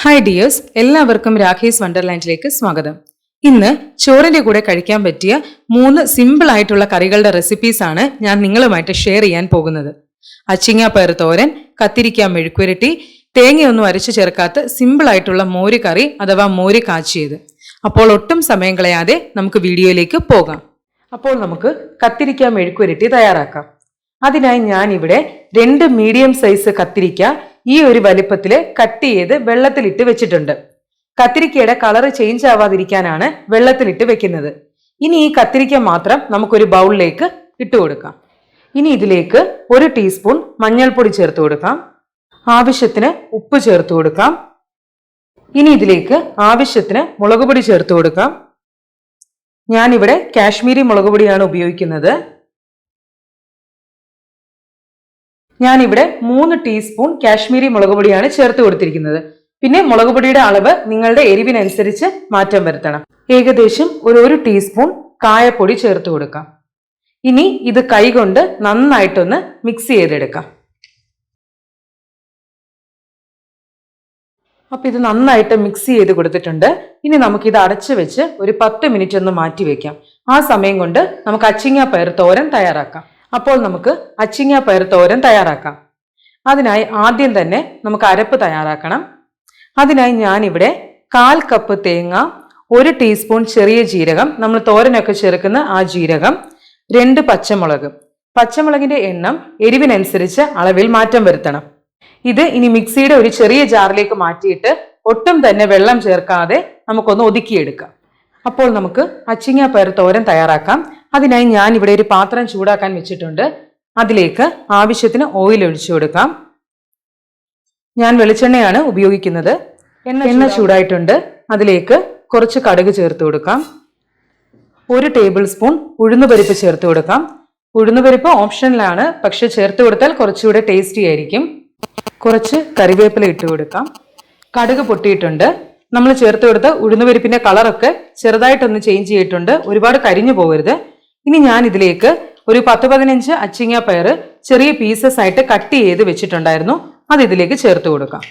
Hi dears, എല്ലാവർക്കും രാഖീസ് വണ്ടർലാൻഡിലേക്ക് സ്വാഗതം. ഇന്ന് ചോറിന്റെ കൂടെ കഴിക്കാൻ പറ്റിയ 3 സിമ്പിൾ ആയിട്ടുള്ള കറികളുടെ റെസിപ്പീസ് ആണ് ഞാൻ നിങ്ങളുമായിട്ട് ഷെയർ ചെയ്യാൻ പോകുന്നത്. അച്ചിങ്ങാപ്പയർ തോരൻ, കത്തിരിക്ക മെഴുക്കുരട്ടി, തേങ്ങയൊന്നും അരച്ചു ചേർക്കാത്ത സിമ്പിൾ ആയിട്ടുള്ള മോര് കറി അഥവാ മോര് കാച്ചിയത്. അപ്പോൾ ഒട്ടും സമയം കളയാതെ നമുക്ക് വീഡിയോയിലേക്ക് പോകാം. അപ്പോൾ നമുക്ക് കത്തിരിക്ക മെഴുക്കുരട്ടി തയ്യാറാക്കാം. അതിനായി ഞാൻ ഇവിടെ 2 മീഡിയം സൈസ് കത്തിരിക്ക ഈ ഒരു വലിപ്പത്തില് കട്ട് ചെയ്ത് വെള്ളത്തിലിട്ട് വെച്ചിട്ടുണ്ട്. കത്തിരിക്കയുടെ കളർ ചേഞ്ച് ആവാതിരിക്കാനാണ് വെള്ളത്തിലിട്ട് വെക്കുന്നത്. ഇനി ഈ കത്തിരിക്ക മാത്രം നമുക്കൊരു ബൗളിലേക്ക് ഇട്ട് കൊടുക്കാം. ഇനി ഇതിലേക്ക് 1 ടീസ്പൂൺ മഞ്ഞൾപ്പൊടി ചേർത്ത് കൊടുക്കാം. ആവശ്യത്തിന് ഉപ്പ് ചേർത്ത് കൊടുക്കാം. ഇനി ഇതിലേക്ക് ആവശ്യത്തിന് മുളക് പൊടി ചേർത്ത് കൊടുക്കാം. ഞാനിവിടെ കാശ്മീരി മുളക് പൊടിയാണ് ഉപയോഗിക്കുന്നത്. ഞാനിവിടെ 3 ടീസ്പൂൺ കാശ്മീരി മുളക് പൊടിയാണ് ചേർത്ത് കൊടുത്തിരിക്കുന്നത്. പിന്നെ മുളക് പൊടിയുടെ അളവ് നിങ്ങളുടെ എരിവിനനുസരിച്ച് മാറ്റം വരുത്തണം. ഏകദേശം ഒരു ടീസ്പൂൺ കായപ്പൊടി ചേർത്ത് കൊടുക്കാം. ഇനി ഇത് കൈകൊണ്ട് നന്നായിട്ടൊന്ന് മിക്സ് ചെയ്തെടുക്കാം. അപ്പൊ ഇത് നന്നായിട്ട് മിക്സ് ചെയ്ത് കൊടുത്തിട്ടുണ്ട്. ഇനി നമുക്കിത് അടച്ചു വെച്ച് ഒരു 10 മിനിറ്റ് ഒന്ന് മാറ്റി വെക്കാം. ആ സമയം കൊണ്ട് നമുക്ക് അച്ചിങ്ങാപ്പയർ തോരൻ തയ്യാറാക്കാം. അപ്പോൾ നമുക്ക് അച്ചിങ്ങാപ്പയർ തോരൻ തയ്യാറാക്കാം. അതിനായി ആദ്യം തന്നെ നമുക്ക് അരപ്പ് തയ്യാറാക്കണം. അതിനായി ഞാനിവിടെ 1/4 കപ്പ് തേങ്ങ, 1 ടീസ്പൂൺ ചെറിയ ജീരകം, നമ്മൾ തോരനൊക്കെ ചേർക്കുന്ന ആ ജീരകം, 2 പച്ചമുളക്. പച്ചമുളകിന്റെ എണ്ണം എരിവിനനുസരിച്ച് അളവിൽ മാറ്റം വരുത്തണം. ഇത് ഇനി മിക്സിയുടെ ഒരു ചെറിയ ജാറിലേക്ക് മാറ്റിയിട്ട് ഒട്ടും തന്നെ വെള്ളം ചേർക്കാതെ നമുക്കൊന്ന് ഒതുക്കിയെടുക്കാം. അപ്പോൾ നമുക്ക് അച്ചിങ്ങാപ്പയർ തോരൻ തയ്യാറാക്കാം. അതിനായി ഞാൻ ഇവിടെ ഒരു പാത്രം ചൂടാക്കാൻ വെച്ചിട്ടുണ്ട്. അതിലേക്ക് ആവശ്യത്തിന് ഓയിൽ ഒഴിച്ചു കൊടുക്കാം. ഞാൻ വെളിച്ചെണ്ണയാണ് ഉപയോഗിക്കുന്നത്. എണ്ണ ചൂടായിട്ടുണ്ട്. അതിലേക്ക് കുറച്ച് കടുക് ചേർത്ത് കൊടുക്കാം. 1 ടേബിൾ സ്പൂൺ ഉഴുന്നുപരിപ്പ് ചേർത്ത് കൊടുക്കാം. ഉഴുന്നുപരിപ്പ് ഓപ്ഷനിലാണ്, പക്ഷെ ചേർത്ത് കൊടുത്താൽ കുറച്ചുകൂടെ ടേസ്റ്റി ആയിരിക്കും. കുറച്ച് കറിവേപ്പില ഇട്ട് കൊടുക്കാം. കടുക് പൊട്ടിയിട്ടുണ്ട്. നമ്മൾ ചേർത്ത് കൊടുത്ത ഉഴുന്നുപരിപ്പിന്റെ കളറൊക്കെ ചെറുതായിട്ടൊന്ന് ചേഞ്ച് ചെയ്തിട്ടുണ്ട്. ഒരുപാട് കരിഞ്ഞു പോകരുത്. ഇനി ഞാൻ ഇതിലേക്ക് ഒരു 10-15 അച്ചിങ്ങാപ്പയർ ചെറിയ പീസസ് ആയിട്ട് കട്ട് ചെയ്ത് വെച്ചിട്ടുണ്ടായിരുന്നു. അത് ഇതിലേക്ക് ചേർത്ത് കൊടുക്കാം.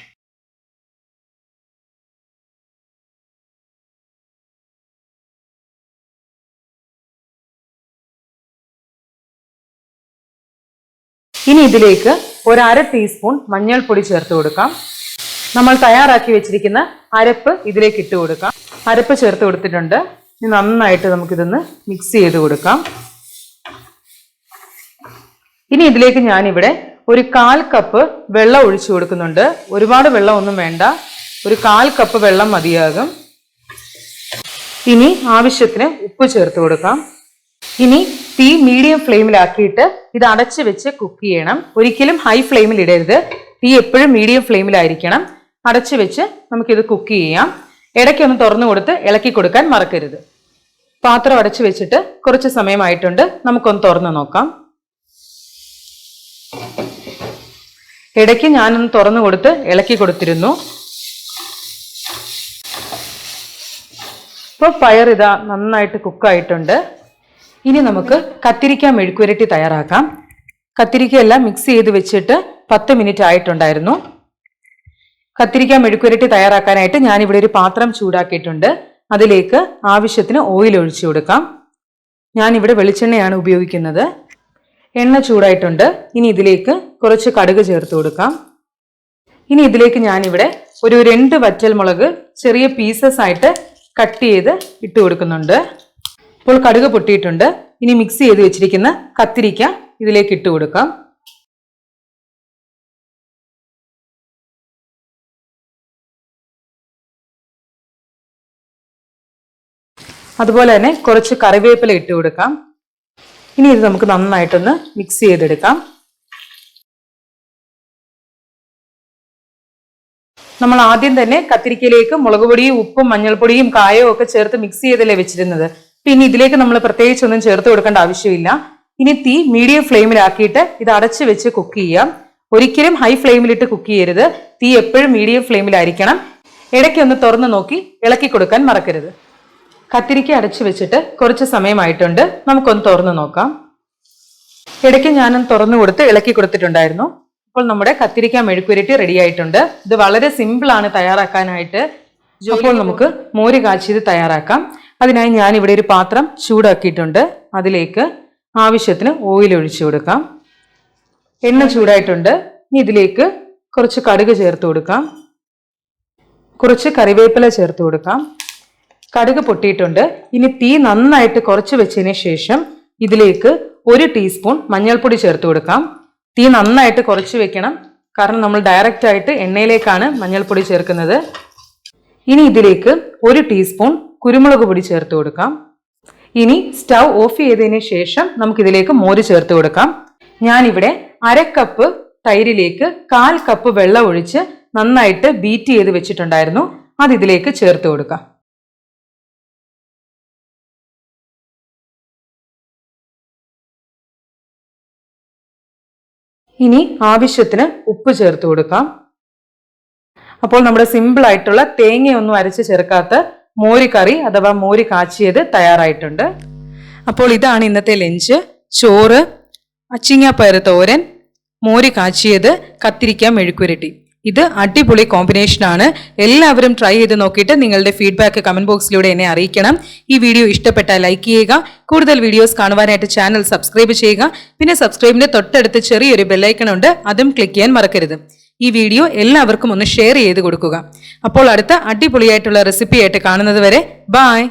ഇനി ഇതിലേക്ക് 1/2 ടീസ്പൂൺ മഞ്ഞൾപ്പൊടി ചേർത്ത് കൊടുക്കാം. നമ്മൾ തയ്യാറാക്കി വെച്ചിരിക്കുന്ന അരപ്പ് ഇതിലേക്ക് ഇട്ട് കൊടുക്കാം. അരപ്പ് ചേർത്ത് കൊടുത്തിട്ടുണ്ട്. ഇനി നന്നായിട്ട് നമുക്കിതൊന്ന് മിക്സ് ചെയ്ത് കൊടുക്കാം. ഇനി ഇതിലേക്ക് ഞാനിവിടെ ഒരു 1/4 കപ്പ് വെള്ളം ഒഴിച്ചു കൊടുക്കുന്നുണ്ട്. ഒരുപാട് വെള്ളം ഒന്നും വേണ്ട, ഒരു 1/4 കപ്പ് വെള്ളം മതിയാകും. ഇനി ആവശ്യത്തിന് ഉപ്പ് ചേർത്ത് കൊടുക്കാം. ഇനി തീ മീഡിയം ഫ്ലെയിമിലാക്കിയിട്ട് ഇത് അടച്ചു വെച്ച് കുക്ക് ചെയ്യണം. ഒരിക്കലും ഹൈ ഫ്ലെയിമിൽ ഇടരുത്. തീ എപ്പോഴും മീഡിയം ഫ്ലെയിമിലായിരിക്കണം. അടച്ചു വെച്ച് നമുക്കിത് കുക്ക് ചെയ്യാം. ഇടയ്ക്കൊന്ന് തുറന്നു കൊടുത്ത് ഇളക്കി കൊടുക്കാൻ മറക്കരുത്. പാത്രം അടച്ചു വെച്ചിട്ട് കുറച്ച് സമയമായിട്ടുണ്ട്. നമുക്കൊന്ന് തുറന്നു നോക്കാം. ഇടയ്ക്ക് ഞാനൊന്ന് തുറന്നു കൊടുത്ത് ഇളക്കി കൊടുത്തിരുന്നു. ഇപ്പോൾ പയർ ഇതാ നന്നായിട്ട് കുക്കായിട്ടുണ്ട്. ഇനി നമുക്ക് കത്തിരിക്ക മെഴുക്കുരട്ടി തയ്യാറാക്കാം. കത്തിരിക്ക എല്ലാം മിക്സ് ചെയ്ത് വെച്ചിട്ട് 10 മിനിറ്റ് ആയിട്ടുണ്ടായിരുന്നു. കത്തിരിക്ക മെഴുക്കുരട്ടി തയ്യാറാക്കാനായിട്ട് ഞാനിവിടെ ഒരു പാത്രം ചൂടാക്കിയിട്ടുണ്ട്. അതിലേക്ക് ആവശ്യത്തിന് ഓയിൽ ഒഴിച്ചു കൊടുക്കാം. ഞാനിവിടെ വെളിച്ചെണ്ണയാണ് ഉപയോഗിക്കുന്നത്. എണ്ണ ചൂടായിട്ടുണ്ട്. ഇനി ഇതിലേക്ക് കുറച്ച് കടുക് ചേർത്ത് കൊടുക്കാം. ഇനി ഇതിലേക്ക് ഞാനിവിടെ ഒരു 2 വറ്റൽമുളക് ചെറിയ പീസസ് ആയിട്ട് കട്ട് ചെയ്ത് ഇട്ട് കൊടുക്കുന്നുണ്ട്. ഇപ്പോൾ കടുക് പൊട്ടിയിട്ടുണ്ട്. ഇനി മിക്സ് ചെയ്ത് വെച്ചിരിക്കുന്ന കത്തിരിക്ക ഇതിലേക്ക് ഇട്ട് കൊടുക്കാം. അതുപോലെ തന്നെ കുറച്ച് കറിവേപ്പില ഇട്ട് കൊടുക്കാം. ഇനി ഇത് നമുക്ക് നന്നായിട്ടൊന്ന് മിക്സ് ചെയ്തെടുക്കാം. നമ്മൾ ആദ്യം തന്നെ കത്തിരിക്കയിലേക്ക് മുളക് പൊടിയും ഉപ്പും മഞ്ഞൾപ്പൊടിയും കായവും ഒക്കെ ചേർത്ത് മിക്സ് ചെയ്തല്ലേ വെച്ചിരുന്നത്. പിന്നെ ഇതിലേക്ക് നമ്മൾ പ്രത്യേകിച്ചൊന്നും ചേർത്ത് കൊടുക്കേണ്ട ആവശ്യമില്ല. ഇനി തീ മീഡിയം ഫ്ലെയിമിലാക്കിയിട്ട് ഇത് അടച്ചു വെച്ച് കുക്ക് ചെയ്യാം. ഒരിക്കലും ഹൈ ഫ്ലെയിമിലിട്ട് കുക്ക് ചെയ്യരുത്. തീ എപ്പോഴും മീഡിയം ഫ്ലെയിമിലായിരിക്കണം. ഇടയ്ക്കൊന്ന് തുറന്നു നോക്കി ഇളക്കി കൊടുക്കാൻ മറക്കരുത്. കത്തിരിക്ക അടച്ചു വെച്ചിട്ട് കുറച്ച് സമയമായിട്ടുണ്ട്. നമുക്കൊന്ന് തുറന്നു നോക്കാം. ഇടയ്ക്ക് ഞാനൊന്ന് തുറന്നു കൊടുത്ത് ഇളക്കി കൊടുത്തിട്ടുണ്ടായിരുന്നു. അപ്പോൾ നമ്മുടെ കത്തിരിക്ക മെഴുക്കുരട്ടി റെഡി ആയിട്ടുണ്ട്. ഇത് വളരെ സിമ്പിൾ ആണ് തയ്യാറാക്കാനായിട്ട്. അപ്പോൾ നമുക്ക് മോര് കാച്ചിയത് തയ്യാറാക്കാം. അതിനായി ഞാൻ ഇവിടെ ഒരു പാത്രം ചൂടാക്കിയിട്ടുണ്ട്. അതിലേക്ക് ആവശ്യത്തിന് ഓയിൽ ഒഴിച്ചു കൊടുക്കാം. എണ്ണ ചൂടായിട്ടുണ്ട്. ഇനി ഇതിലേക്ക് കുറച്ച് കടുക് ചേർത്ത് കൊടുക്കാം. കുറച്ച് കറിവേപ്പില ചേർത്ത് കൊടുക്കാം. കടുക് പൊട്ടിയിട്ടുണ്ട്. ഇനി തീ നന്നായിട്ട് കുറച്ച് വെച്ചതിന് ശേഷം ഇതിലേക്ക് 1 ടീസ്പൂൺ മഞ്ഞൾപ്പൊടി ചേർത്ത് കൊടുക്കാം. തീ നന്നായിട്ട് കുറച്ച് വെക്കണം, കാരണം നമ്മൾ ഡയറക്റ്റ് ആയിട്ട് എണ്ണയിലേക്കാണ് മഞ്ഞൾപ്പൊടി ചേർക്കുന്നത്. ഇനി ഇതിലേക്ക് 1 ടീസ്പൂൺ കുരുമുളക് പൊടി ചേർത്ത് കൊടുക്കാം. ഇനി സ്റ്റൗ ഓഫ് ചെയ്തതിന് ശേഷം നമുക്കിതിലേക്ക് മോര് ചേർത്ത് കൊടുക്കാം. ഞാനിവിടെ 1/2 കപ്പ് തൈരിലേക്ക് 1/4 കപ്പ് വെള്ളം ഒഴിച്ച് നന്നായിട്ട് ബീറ്റ് ചെയ്ത് വെച്ചിട്ടുണ്ടായിരുന്നു. അത് ഇതിലേക്ക് ചേർത്ത് കൊടുക്കാം. ഇനി ആവശ്യത്തിന് ഉപ്പ് ചേർത്ത് കൊടുക്കാം. അപ്പോൾ നമ്മുടെ സിമ്പിൾ ആയിട്ടുള്ള തേങ്ങയൊന്നും അരച്ച് ചേർക്കാത്ത മോര് കറി അഥവാ മോര് കാച്ചിയത് തയ്യാറായിട്ടുണ്ട്. അപ്പോൾ ഇതാണ് ഇന്നത്തെ ലഞ്ച്. ചോറ്, അച്ചിങ്ങാപ്പയർ തോരൻ, മോര് കാച്ചിയത്, കത്തിരിക്ക മെഴുക്കുരട്ടി. ഇത് അടിപൊളി കോമ്പിനേഷനാണ്. എല്ലാവരും ട്രൈ ചെയ്ത് നോക്കിയിട്ട് നിങ്ങളുടെ ഫീഡ്ബാക്ക് കമന്റ് ബോക്സിലൂടെ എന്നെ അറിയിക്കണം. ഈ വീഡിയോ ഇഷ്ടപ്പെട്ടാൽ ലൈക്ക് ചെയ്യുക. കൂടുതൽ വീഡിയോസ് കാണുവാനായിട്ട് ചാനൽ സബ്സ്ക്രൈബ് ചെയ്യുക. പിന്നെ സബ്സ്ക്രൈബിന്റെ തൊട്ടടുത്ത് ചെറിയൊരു ബെല്ലൈക്കൺ ഉണ്ട്, അതും ക്ലിക്ക് ചെയ്യാൻ മറക്കരുത്. ഈ വീഡിയോ എല്ലാവർക്കും ഒന്ന് ഷെയർ ചെയ്ത് കൊടുക്കുക. അപ്പോൾ അടുത്ത അടിപൊളിയായിട്ടുള്ള റെസിപ്പി ആയിട്ട് കാണുന്നത് വരെ ബൈ.